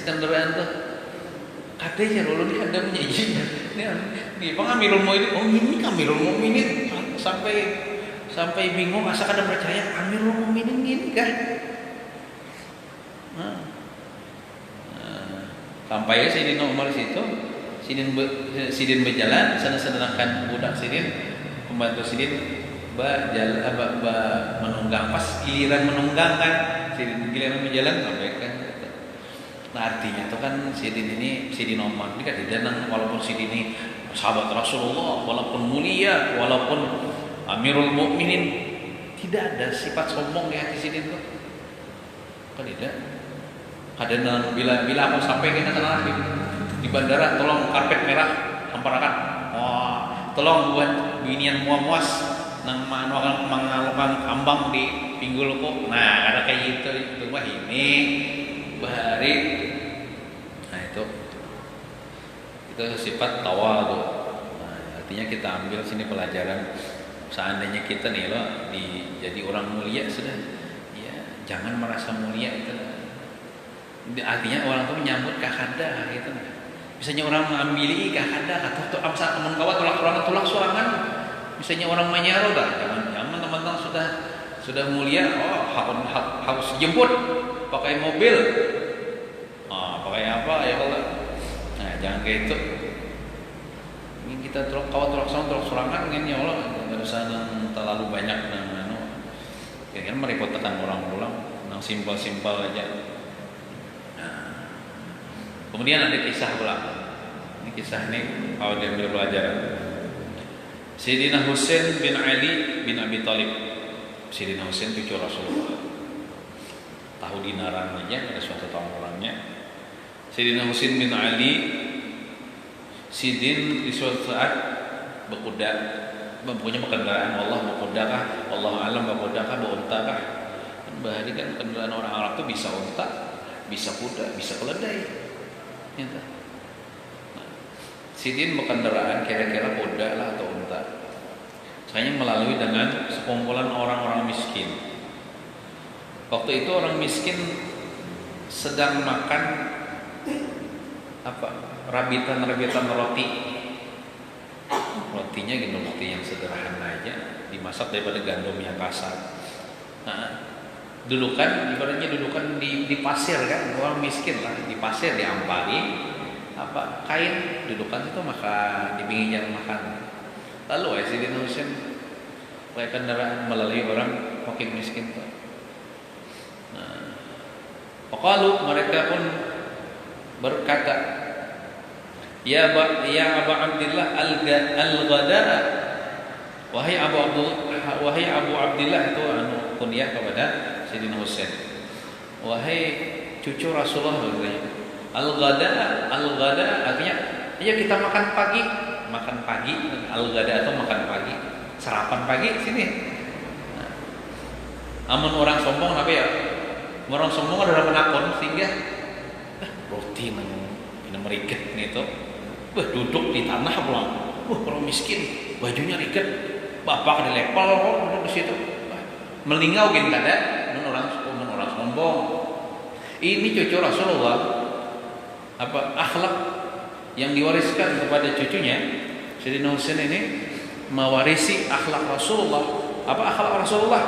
kendaraan tuh. Katanya lalu dia ada menyajikan. Nih Amirul Mukminin, ini Amirul Mukminin sampai bingung asa kada percaya Amirul Mukminin gini kan. Sampai Sidin Umar situ, Sidin berjalan, sedangkan budak Sidin, pembantu Sidin menunggang pas giliran menunggang kan, Sidin giliran berjalan sampai kan. Nah artinya itu kan Sidin Umar ini kan tidak walaupun Sidin ini sahabat Rasulullah, walaupun mulia, walaupun Amirul Mukminin, tidak ada sifat sombong di hati Sidin itu. Kan tidak. Kadang bila aku sampai ke sana di bandara, tolong karpet merah amparakan. Tolong buat binian muas nang mangalokang ambang di pinggulku. Nah, ada kayak gitu itu mah ini bahari. Nah itu sifat tawadhu. Nah, artinya kita ambil sini pelajaran, seandainya kita nih loh jadi orang mulia sudah, ya jangan merasa mulia itu. Artinya orang tuh menyambut kakanda gitu. Misalnya orang mengambil kakanda atau amsa teman kawan tolak sorangan. Misalnya orang menyaro dah, jangan teman-teman sudah mulia, harus jemput pakai mobil. Pakai apa ya Allah. Nah, jangan kayak itu. Ini kita tolak sorangan kan ya Allah, enggak usah terlalu banyak kan merepotkan orang nang simpel-simpel aja. Kemudian ada kisah pula. Ini kisah ini kalau diambil pelajaran. Sayyidina Husain bin Ali bin Abi Thalib. Sayyidina Husain cucu Rasulullah. Tahu dinaran aja ada suatu tahun orangnya. Sayyidina Husain bin Ali Sidin di suatu saat berkuda, mempunyai kendaraan Allah berkuda kah? Allah alam berkuda kah? Berunta kah? Bahari kan kendaraan orang Arab itu bisa unta, bisa kuda, bisa keledai. Nah, Sidin berkendaraan kira-kira kuda lah atau unta. Saya melalui dengan sekumpulan orang-orang miskin. Waktu itu orang miskin sedang makan rabitan roti. Rotinya gitu, roti yang sederhana aja, dimasak daripada gandum yang kasar. Nah, ibaratnya dudukan di pasir kan, orang miskin lah, di pasir diampari kain, dudukan itu makan di pinggir jalan makan. Lalu Sayyidina Husain pakai kendaraan melalui orang fakir miskin tuh. Nah, Waqalu, mereka pun berkata, Ya Abu Abdillah al-Ghada'a, wahai Abu Abdillah, itu kunyah kepada Sayyidina Husain. Wahai cucu Rasulullah katanya. Al-Ghada'a artinya ya kita makan pagi. Al-Ghada'a itu makan pagi, sarapan pagi sini. Nah, amun orang sombong apa ya? Orang sombong adalah penakon sehingga roti nang meriket nih itu. Duduk di tanah pulang. Orang miskin, bajunya riket. Bapak ada lepal duduk di situ. Melingau kan kada, orang sombong. Ini cucu Rasulullah. Akhlak yang diwariskan kepada cucunya, Sayyidina Husain ini mewarisi akhlak Rasulullah. Akhlak Rasulullah?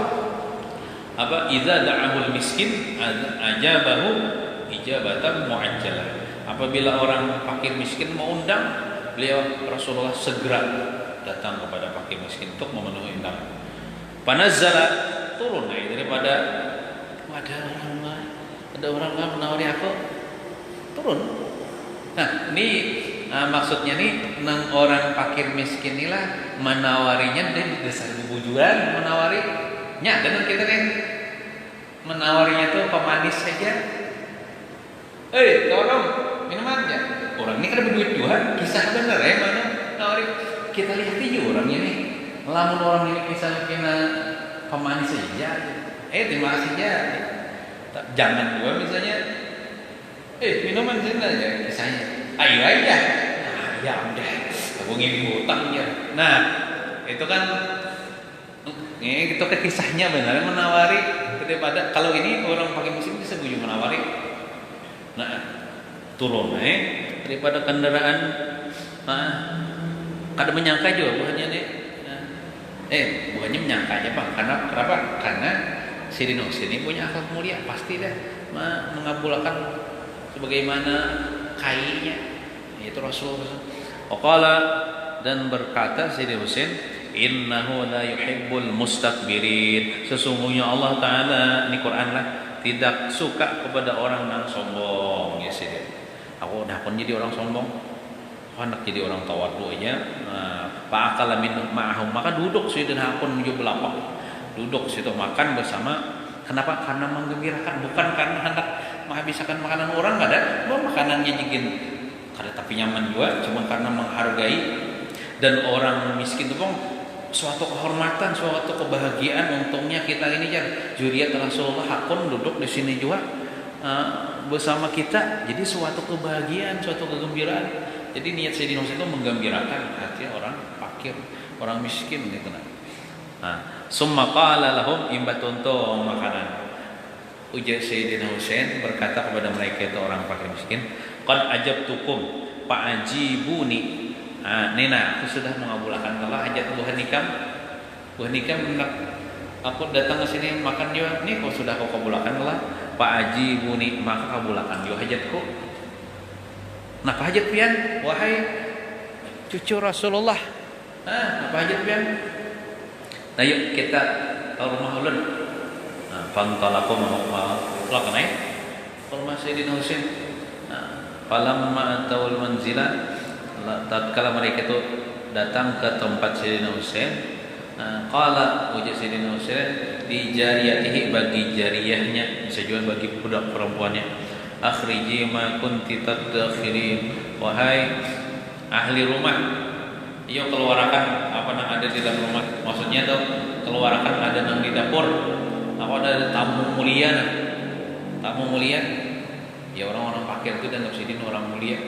Idza da'ahul miskin ajabahu ijabatan muajjalah. Apabila orang fakir miskin mau undang, beliau Rasulullah segera datang kepada fakir miskin untuk memenuhi undangan. Panazzala turun daripada ada orang menawari aku turun. Nah, ini maksudnya nih nang orang fakir miskin inilah menawarinya dan dasar bujuran menawarinya dan kita nih menawarinya tuh pemanis saja. Tolong minuman ya. Orang ini kan berduit juga, kisah bener ya mana nawari. Kita lihat aja orangnya nih. Lamun orang ini misalnya kena pemanis saja. Terima kasih ya. Jangan juga misalnya minuman sini aja kisahnya. Ayo aja. Nah, ya udah. Aku ngirim hutang ya. Nah, itu kan itu kan kisahnya benar menawari daripada kalau ini orang pakai musim bisa bujuk menawari. Nah, turun daripada kendaraan kada menyangka juga bukannya nih. Bukannya menyangka aja Pak. Kenapa? Karena Sayyidina Husain punya akhlak mulia, pasti dah mengabulkan sebagaimana kainya yaitu Rasulullah. Waqala dan berkata Sayyidina Husain, innahu la yuhibbul mustakbirin. Sesungguhnya Allah Taala ini Quran lah tidak suka kepada orang yang sombong ya Sayyidina. Aku dah pun jadi orang sombong. Hendak jadi orang tawadhu aja. Fa'akala min ma'ahum, maka duduk Sayyidina Hakun menuju belapak. Duduk situ makan bersama. Kenapa? Karena menggembirakan, bukan karena hendak menghabiskan makanan orang, kada. Makanannya jigin kada tapi nyaman juga, cuma karena menghargai. Dan orang miskin itu bang suatu kehormatan, suatu kebahagiaan. Untungnya kita ini kan zuriat Rasulullah Hakun duduk di sini juga bersama kita. Jadi suatu kebahagiaan, suatu kegembiraan. Jadi niat Sayyidina Husain itu menggembirakan hati orang fakir, orang miskin gitu. Summa qala lahum imbatuntum makanan. Ujar Sayyidina Husain berkata kepada mereka itu orang fakir miskin, qad ajabtukum fa'ajibuni. Nina, aku sudah mengabulkan telah hajat buah nikam. Buah nikam hendak aku datang ke sini makan juga. Nih kau sudah kau kabulkan telah fa'ajibuni, maka kabulkan juga hajatku. Napa hajat pian wahai cucu Rasulullah? Napa hajat pian? Nah yuk kita ke rumah ulun. Fantalaku melakukan ke rumah Sayyidina Husain. Falamma atawul manzila, tatkala mereka itu datang ke tempat Sayyidina Husain, qala ujar Sayyidina Husain di jariyatihi, bagi jariyahnya, bisa juga bagi budak perempuannya, akhriji ma kunti tadakhirin, wahai ahli rumah, iyo keluarkan apa yang ada di dalam rumah. Maksudnya tuh keluarkan ada yang di dapur. Apa ada tamu mulia nah. Tamu mulia. Ya orang-orang fakir itu dan sidin orang mulia.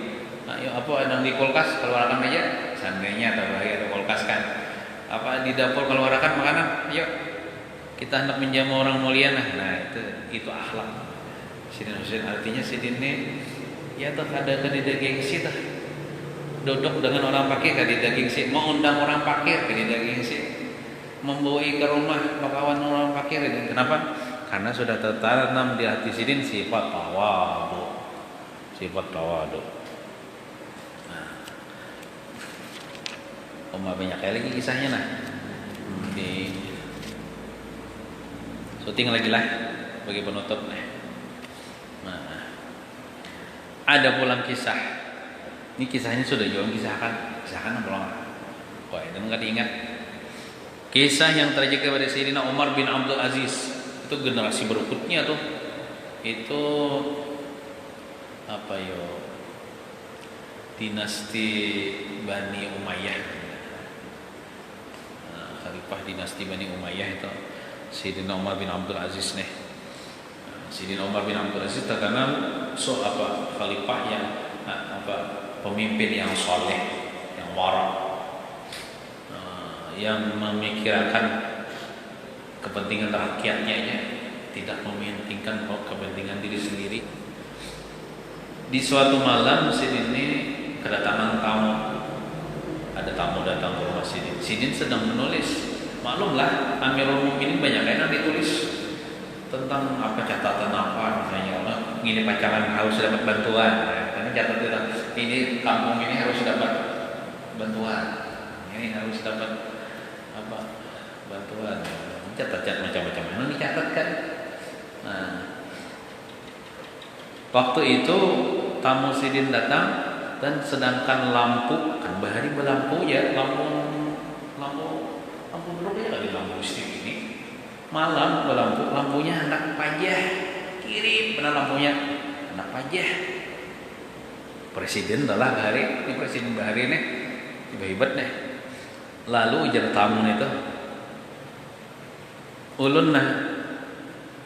Nah, yo apa ada di kulkas keluarkan aja. Seandainya atau bahaya ada kulkas kan. Apa di dapur keluarkan makanan. Yuk. Kita hendak menjamu orang mulia nah. Nah, itu akhlak. Sidin Husain artinya sidin ini ya tuh ada kadida gengsi tuh. Duduk dengan orang fakir kadida gengsi, mau undang orang fakir kadida gengsi. Membawa ke rumah bakawan orang fakir ini. Kenapa? Karena sudah tertanam di hati sidin sifat tawadu. Sifat tawadu. Banyak lagi kisahnya nah. Di syuting lagi lah bagi penutup nih. Ada pulang kisah. Ini kisahnya sudah jauh kisahkan belum? Wah, itu enggak diingat. Kisah yang terjadi kepada Sayyidina Umar bin Abdul Aziz. Itu generasi berikutnya tuh. Itu apa yo? Dinasti Bani Umayyah. Khalifah dinasti Bani Umayyah itu Sayyidina Umar bin Abdul Aziz nih. Sayyidina Umar bin Abdul Aziz terkenal khalifah yang pemimpin yang soleh, yang wara, yang memikirkan kepentingan rakyatnya aja, tidak mementingkan kepentingan diri sendiri. Di suatu malam Sidin ini kedatangan tamu. Ada tamu datang ke rumah Sidin. Sidin sedang menulis. Maklumlah Amirul Mukminin banyak yang ditulis tentang apa catatan apa misalnya ini pacaran harus dapat bantuan. Karena catatan ini kampung ini harus dapat bantuan. ini harus dapat apa bantuan, catat macam-macam yang dicatat kan. Nah, waktu itu tamu Sidin datang dan sedangkan lampu kan bahari berlampu ya, lampu dulu ya lagi lampu listrik ini malam berlampu, lampunya anak pajah kirim benar lampunya anak pajah. Presiden adalah bahari, ini presiden bahari nih hebat nih. Lalu ujar tamu itu ulun nah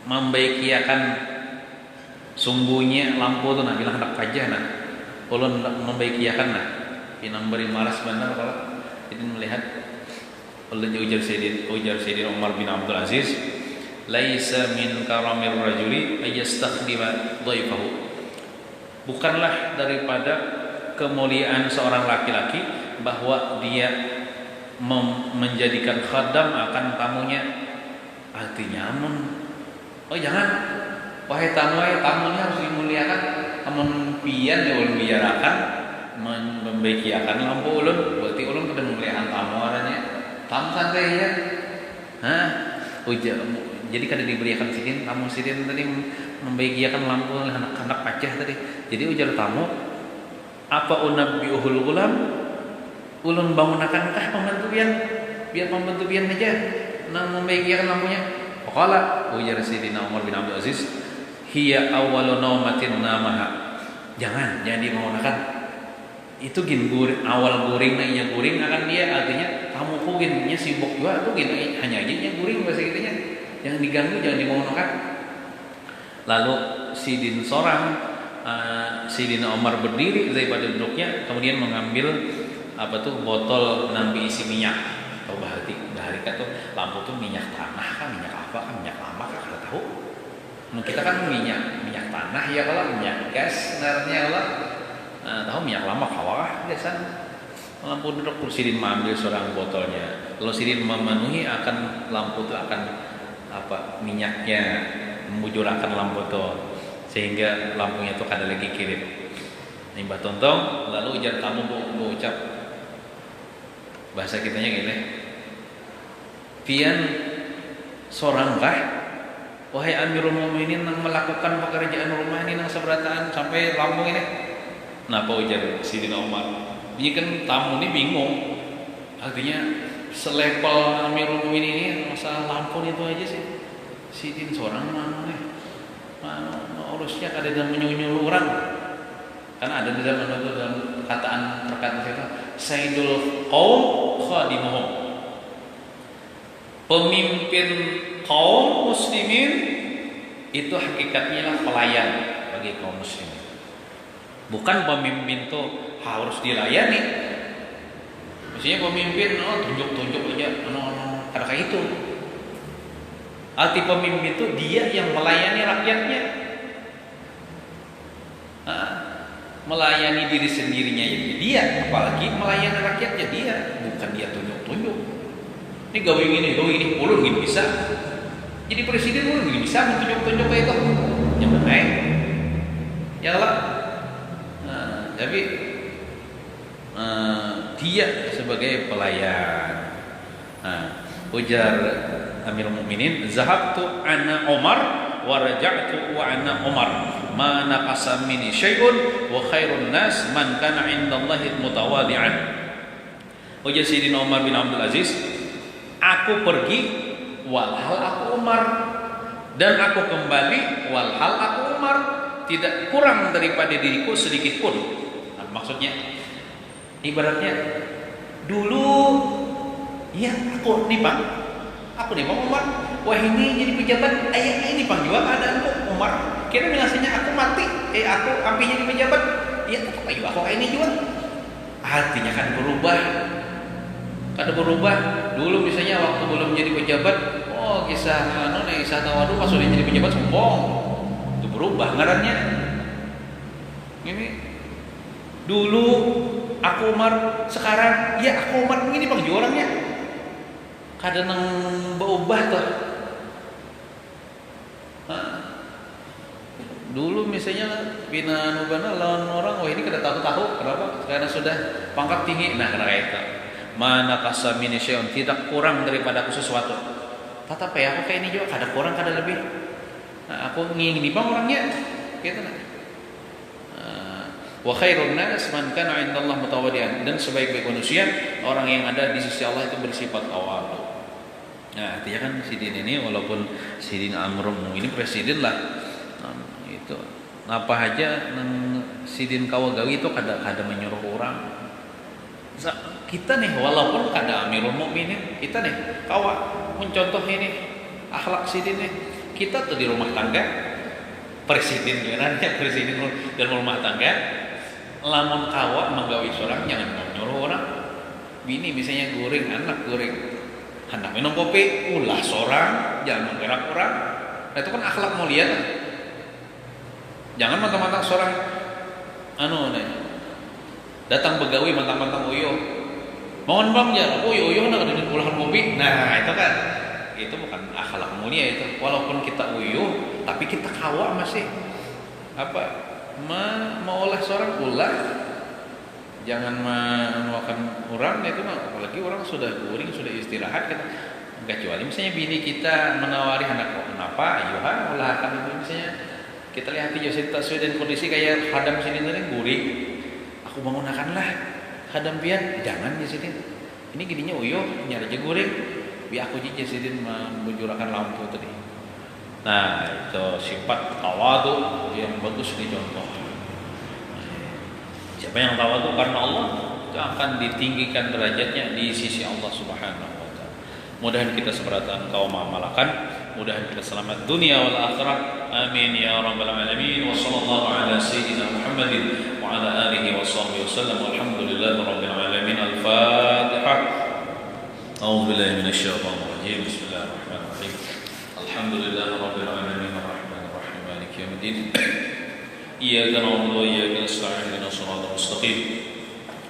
membaikiakan sumbunya lampu tuh nah bilang anak pajah nah ulun membaikiakan nah pinang beri malas benar kalau jadi melihat ulun ujar Sayyidina Umar bin Abdul Aziz laisa min karamir rajuli ayastakhdima dhaifahu, bukanlah daripada kemuliaan seorang laki-laki bahwa dia menjadikan khadam akan tamunya. Artinya jangan wahai tamunya harus dimuliakan, amun pian dimuliakan membaikiakan lampu ulun, berarti ulun kudu memuliakan tamu aranya. Tamu santai ya. Jadi kada diberikan sidin, tamu sidin tadi membaikiakan lampu anak-anak pacah tadi. Jadi ujar tamu, apa unabbiuhul gulam? Ulun bangunakan pembantu pian? Biar pembantu pian aja nang membaikiakan lampunya. Qala ujar Sayyidina Umar bin Abdul Aziz, hiya awwalu naumatin namaha. Jangan dimaunakan. Itu awal guring nanya guring akan dia, artinya kamu kuginnya sibuk juga tuh gini hanya aja nya guring bahasa kitanya. Jangan diganggu, jangan dimaunakan. Lalu Sidin Sayyidina Umar berdiri daripada duduknya, kemudian mengambil botol nang diisi minyak. Tahu bahari tuh lampu tuh minyak tanah kan, minyak apa kan, minyak lama kan kada tahu. Kita kan minyak tanah ya kalau minyak gas sebenarnya kalau tahu minyak lama kawah biasa. Lampu duduk Sidin mengambil seorang botolnya. Lalu Sidin memenuhi akan lampu itu akan minyaknya membujurakan lampu itu sehingga lampunya itu kada lagi kirim. Mbah tontong lalu ujar tamu ucap bahasa kitanya gini. Pian seorang kah wahai Amirul Mukminin yang melakukan pekerjaan rumah ini nang seberataan sampai lampu ini? Napa ujar Sayyidina Umar? Ini kan tamu ini bingung. Artinya selevel Amirul Mukminin ini masalah lampu itu aja sih. Sidin seorang mana nih? Urusnya kada ada menyuruh orang. Karena ada di dalam perkataan itu Sayyidul Qaum khadimuhum. Pemimpin kaum muslimin itu hakikatnya lah pelayan bagi kaum muslimin. Bukan pemimpin itu harus dilayani. Maksudnya pemimpin tunjuk-tunjuk aja kada kayak itu. Arti pemimpin itu dia yang melayani rakyatnya. Melayani diri sendirinya dia, apalagi melayani rakyatnya dia, bukan dia tunjuk-tunjuk. Ini gawe ini, ulun gini bisa. Jadi presiden ulun gini bisa mentunjuk-tunjuk kayak itu. Yang baik. Ya lah. Tapi dia sebagai pelayan. Ujar Amirul Mukminin, zahabtu ana Umar wa raja'tu wa ana Umar. Ma naqasa minni syai'un wa khairun nas man kana 'indallahi mutawadi'an. Ujar Sayyidina Umar bin Abdul Aziz, aku pergi walhal aku Umar, dan aku kembali walhal aku Umar, tidak kurang daripada diriku sedikit pun. Maksudnya ibaratnya dulu ya aku nih Pak Umar, wah ini jadi pejabat, ini Pak juga keadaanku Umar, kira biasanya aku mati, aku ambil jadi pejabat, ya tetap aja aku ini juga. Artinya kan berubah. Dulu misalnya waktu belum jadi pejabat, kisah tawadu pas sudah jadi pejabat sombong. Itu berubah ngarannya. Ini dulu aku Umar, sekarang ya aku Umar begini Bang orangnya. Kadang berubah tuh. Dulu misalnya bina lawan orang, ini kada tahu kenapa? Karena sudah pangkat tinggi, karena kayak itu. mana kasamini syai'un, tidak kurang daripada aku sesuatu. Tetapi aku kayak ini juga kada kurang kada lebih. Nah, aku ngini bang orangnya gitu nah. Wa khairun nas man kana 'indallah mutawadian, dan sebaik-baik manusia orang yang ada di sisi Allah itu bersifat tawadu. Nah, artinya kan Sidin ini walaupun Sidin Amrum ini presiden lah. Itu apa aja nang Sidin Kawagawi itu kada menyuruh orang. Kita nih walaupun kada Amirul Mukminin, kita nih kawa mencontoh ini akhlak Sidin nih. Kita tuh di rumah tangga presiden dan rumah tangga lamun kawa menggawi seorang jangan nyuruh orang. Bini misalnya goreng, anak goreng, hendak minum kopi, ulah seorang, jangan menggerak orang. Nah, itu kan akhlak mulia kan? Jangan mantang-mantang seorang datang begawi mantang-mantang uyo. Mohon bang ya, uyo nak ada puluhan kopi. Nah, itu kan itu bukan akhlak mulia itu. Walaupun kita uyo, tapi kita kawa masih maulah seorang ulah. Jangan menuakan orang itu mah, apalagi orang sudah guring, sudah istirahat kan. Kecuali misalnya bini kita menawari anak kenapa ayuhan ulah akan itu misalnya kita lihat di Yosef Taswi dan kondisi kayak hadam sini tadi guring, aku bangunakanlah hadam pian, jangan ya sini ini gininya uyo nyari aja guring bi aku ji Sidin membujurakan lampu tadi. Nah, itu sifat tawadu yang bagus dicontoh. Siapa yang tawadu karena Allah itu akan ditinggikan derajatnya di sisi Allah Subhanahu wa taala. Mudah-mudahan kita seberatan kaum amalakan, mudah-mudahan kita selamat dunia wal akhirat. Amin ya rabbal alamin. Wa sallallahu ala sayyidina Muhammadin wa ala alihi wa sahbihi wasallam. Walhamdulillahi rabbil alamin. Al-Fatihah. A'udzu billahi minasy syaithanir rajim. Bismillahirrahmanirrahim. Alhamdulillahi rabbil alamin arrahmanir rahim maliki yaumiddin. Iyyaka na'budu wa iyyaka nasta'in ihdinas siratal mustaqim.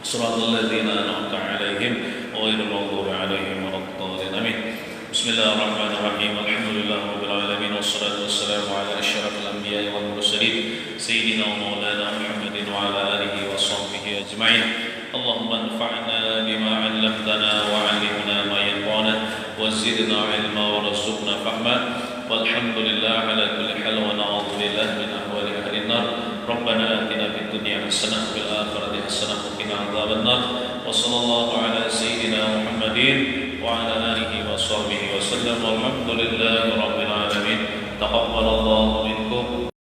Shiratal ladzina an'amta 'alaihim ghairil maghdubi 'alaihim waladdallin. Amin. Bismillahirrahmanirrahim. Alhamdulillahi rabbil alamin wassalatu wassalamu ala asyrafil anbiya'i wal mursalin sayyidina wa maulana Muhammadin wa ala alihi wa sahbihi ajma'in. Allahumma anfa'na bima 'allamtana wa 'allimna ma yanfa'una wa zidna 'ilma wa rzuqna fahma. Walhamdulillah ala kulli hal wa na'udzu billahi min ahwali ahli an-nar. Rabbana atina fid dunya hasanah wa fil akhirati hasanah wa qina adzabannar. Wa sallallahu ala sayyidina Muhammadin wa ala alihi wa sahbihi wa sallam. Walhamdulillahi rabbil alamin. Taqabbalallahu minkum